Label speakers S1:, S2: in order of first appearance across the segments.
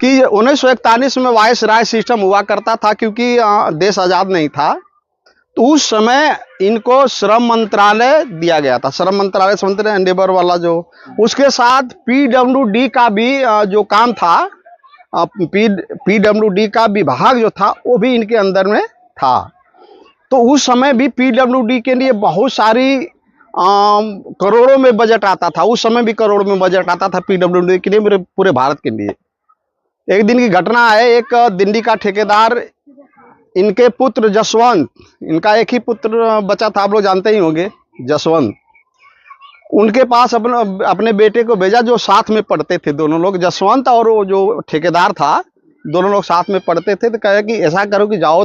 S1: कि 1941 में viceroy system हुआ करता था, क्योंकि देश आज़ाद नहीं था। तो उस समय इनको श्रम मंत्रालय दिया गया था। श्रम मंत्रालय समझते हैं, लेबर वाला जो, उसके साथ पीडब्ल्यूडी का भी जो काम था, पीडब्ल्यूडी का विभाग जो था वो भी इनके अंदर में था। तो उस समय भी पीडब्ल्यूडी के लिए बहुत सारी करोड़ों में बजट आता था। उस समय भी करोड़ों में बजट आता था पीडब्ल्यूडी के लिए, पूरे भारत के लिए। एक दिन की घटना है, एक दिल्ली का ठेकेदार, इनके पुत्र जसवंत, इनका एक ही पुत्र बचा था, आप लोग जानते ही होंगे, जसवंत। उनके पास अपने बेटे को भेजा, जो साथ में पढ़ते थे दोनों लोग, जसवंत और वो जो ठेकेदार था, दोनों लोग साथ में पढ़ते थे। तो कहे कि ऐसा करो कि जाओ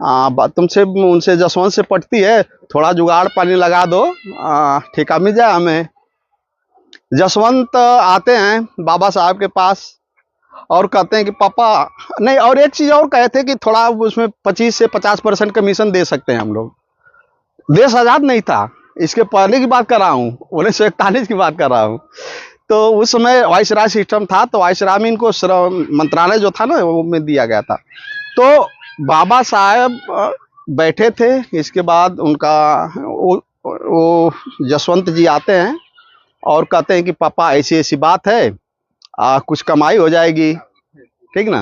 S1: तुमसे उनसे जसवंत से पटती है, थोड़ा जुगाड़ पानी लगा दो, ठेका मिल जाए हमें। जसवंत आते हैं बाबा साहब के पास और कहते हैं कि पापा, नहीं, और एक चीज़ और कहे थे कि थोड़ा उसमें 25 से 50% कमीशन दे सकते हैं हम लोग। देश आज़ाद नहीं था, इसके पहले की बात कर रहा हूँ, 1941 की बात कर रहा हूँ। तो उस समय वायसराय सिस्टम था, तो वायसराय में इनको श्रम मंत्रालय जो था ना, वो में दिया गया था। तो बाबा साहब बैठे थे, इसके बाद उनका वो जसवंत जी आते हैं और कहते हैं कि पापा ऐसी ऐसी बात है, कुछ कमाई हो जाएगी, ठीक ना।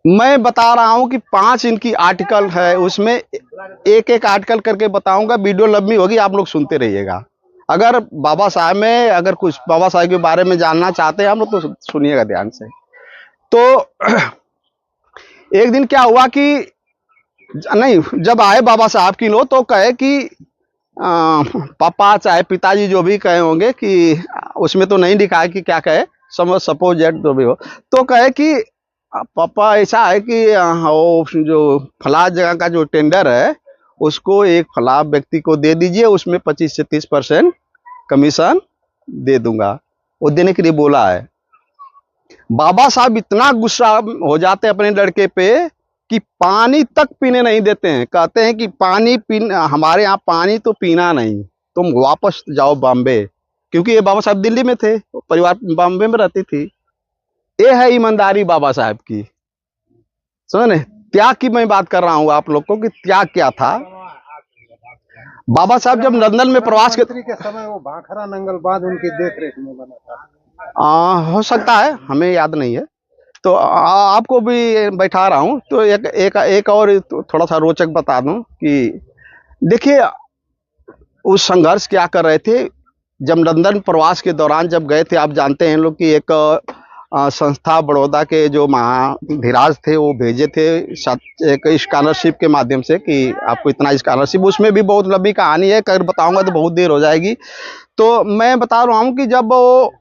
S1: मैं बता रहा हूं कि 5 इनकी आर्टिकल है, उसमें एक एक आर्टिकल करके बताऊंगा, वीडियो लंबी होगी, आप लोग सुनते रहिएगा। अगर बाबा साहब में अगर कुछ बाबा साहब के बारे में जानना चाहते हैं हम लोग, तो सुनिएगा ध्यान से। तो एक दिन क्या हुआ कि नहीं, जब आए बाबा साहब की लो, तो कहे कि पापा चाहे पिताजी जो भी कहे होंगे, कि उसमें तो नहीं लिखा है कि क्या कहे, सपोज दैट जो भी हो, तो कहे कि पापा ऐसा है कि वो जो फला जगह का जो टेंडर है, उसको एक फला व्यक्ति को दे दीजिए, उसमें 25 से 30% कमीशन दे दूंगा। वो देने के लिए बोला है। बाबा साहब इतना गुस्सा हो जाते हैं अपने लड़के पे कि पानी तक पीने नहीं देते हैं। कहते हैं कि पानी पीना, हमारे यहाँ पानी तो पीना नहीं, तुम वापस जाओ बॉम्बे, क्योंकि ये बाबा साहब दिल्ली में थे, परिवार बॉम्बे में रहती थी। ये है ईमानदारी बाबा साहब की, समझे। त्याग की मैं बात कर रहा हूँ आप लोग को कि त्याग क्या था। बाबा साहब जब लंदन में प्रवास के
S2: समय वो भाखरा नंगलबाद उनकी देखरेख में बना था,
S1: हो सकता है, हमें याद नहीं है। तो आपको भी बैठा रहा हूँ। तो एक और थोड़ा सा रोचक बता दूं कि देखिए उस संघर्ष क्या कर रहे थे। जब लंदन प्रवास के दौरान जब गए थे, आप जानते हैं लोग कि एक संस्था बड़ौदा के जो महाधिराज थे, वो भेजे थे एक स्कॉलरशिप के माध्यम से कि आपको इतना स्कॉलरशिप। उसमें भी बहुत लंबी कहानी है, अगर बताऊंगा तो बहुत देर हो जाएगी। तो मैं बता रहा हूँ कि जब वो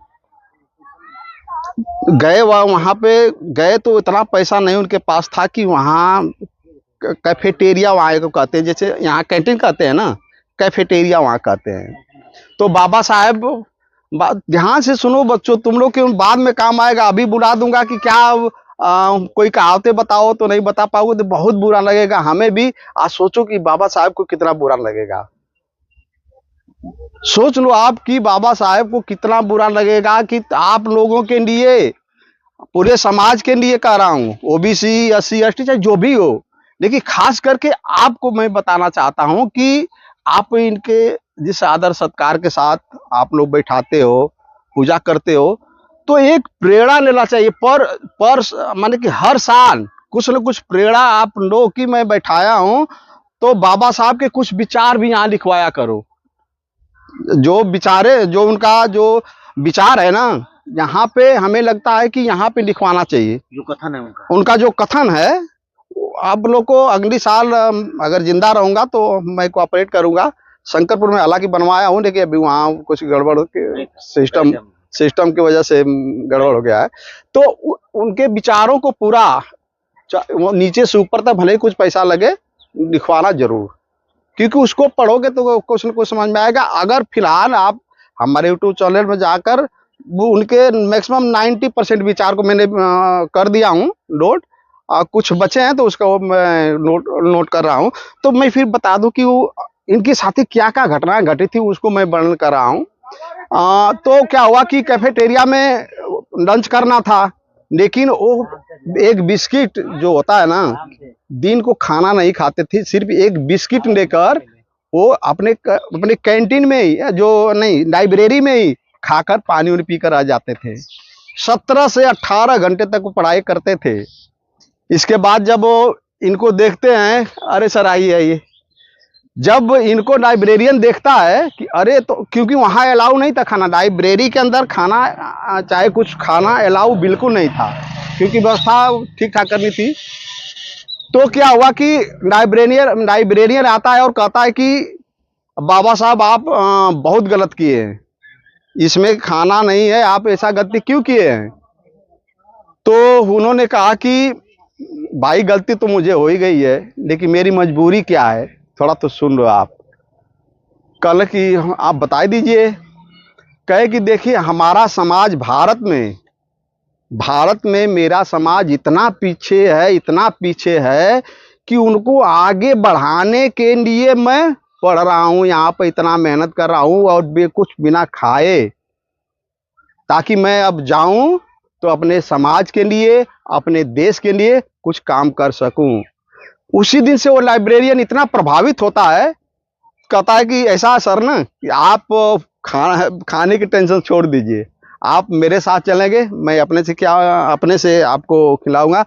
S1: गए, वहाँ पे गए तो इतना पैसा नहीं उनके पास था कि वहाँ कैफेटेरिया वहाँ को कहते हैं, जैसे यहाँ कैंटीन कहते हैं ना, कैफेटेरिया वहाँ कहते हैं। तो बाबा साहब, ध्यान से सुनो बच्चों, तुम लोग के बाद में काम आएगा। अभी बुला दूंगा कि क्या कोई कहावतें बताओ, तो नहीं बता पाओगे तो बहुत बुरा लगेगा हमें भी। आज सोचो कि बाबा साहब को कितना बुरा लगेगा। सोच लो आप कि बाबा साहब को कितना बुरा लगेगा कि आप लोगों के लिए, पूरे समाज के लिए कह रहा हूँ, ओबीसी, एससी, एसटी, चाहे जो भी हो, लेकिन खास करके आपको मैं बताना चाहता हूं कि आप इनके जिस आदर सत्कार के साथ आप लोग बैठाते हो, पूजा करते हो, तो एक प्रेरणा लेना चाहिए। पर माने कि हर साल कुछ न कुछ प्रेरणा आप लोग की मैं बैठाया हूं, तो बाबा साहब के कुछ विचार भी यहाँ लिखवाया करो। जो विचारे, जो उनका जो विचार है ना, यहाँ पे हमें लगता है कि यहाँ पे लिखवाना चाहिए।
S2: जो कथन है उनका
S1: जो कथन है, आप लोग को अगली साल अगर जिंदा रहूंगा तो मैं कोऑपरेट करूंगा। शंकरपुर में हालांकि बनवाया हूँ, लेकिन अभी वहाँ कुछ गड़बड़ के सिस्टम की वजह से गड़बड़ हो गया है। तो उनके विचारों को पूरा नीचे से ऊपर तक भले ही कुछ पैसा लगे, लिखवाना जरूर, क्योंकि उसको पढ़ोगे तो कुछ न कुछ समझ में आएगा। अगर फिलहाल आप हमारे यूट्यूब चैनल में जाकर वो उनके मैक्सिमम 90% विचार को मैंने कर दिया हूँ नोट, कुछ बचे हैं तो उसका वो मैं नोट कर रहा हूँ। तो मैं फिर बता दूं कि वो इनके साथ क्या क्या घटनाएं घटी थी, उसको मैं वर्णन कर रहा हूँ। तो क्या हुआ कि कैफेटेरिया में लंच करना था, लेकिन वो एक बिस्किट जो होता है ना, दिन को खाना नहीं खाते थे, सिर्फ एक बिस्किट लेकर वो अपने कैंटीन में ही, जो नहीं लाइब्रेरी में ही खाकर पानी उनी पीकर आ जाते थे। 17 से 18 घंटे तक वो पढ़ाई करते थे। इसके बाद जब वो इनको देखते हैं, अरे सर आइए आइए, जब इनको लाइब्रेरियन देखता है कि अरे, तो क्योंकि वहाँ अलाउ नहीं था खाना, लाइब्रेरी के अंदर खाना चाहे कुछ खाना अलाउ बिल्कुल नहीं था, क्योंकि व्यवस्था ठीक ठाक करनी थी। तो क्या हुआ कि लाइब्रेरियन आता है और कहता है कि बाबा साहब आप बहुत गलत किए हैं, इसमें खाना नहीं है, आप ऐसा गलती क्यों किए हैं? तो उन्होंने कहा कि भाई गलती तो मुझे हो ही गई है, लेकिन मेरी मजबूरी क्या है, थोड़ा तो सुन लो आप। कल की आप बता दीजिए। कहे कि देखिए हमारा समाज भारत में मेरा समाज इतना पीछे है, इतना पीछे है कि उनको आगे बढ़ाने के लिए मैं पढ़ रहा हूँ, यहाँ पर इतना मेहनत कर रहा हूँ और कुछ बिना खाए, ताकि मैं अब जाऊं तो अपने समाज के लिए, अपने देश के लिए कुछ काम कर सकूं। उसी दिन से वो लाइब्रेरियन इतना प्रभावित होता है, कहता है कि ऐसा सर ना कि आप खाने की टेंशन छोड़ दीजिए, आप मेरे साथ चलेंगे, मैं अपने से आपको खिलाऊंगा।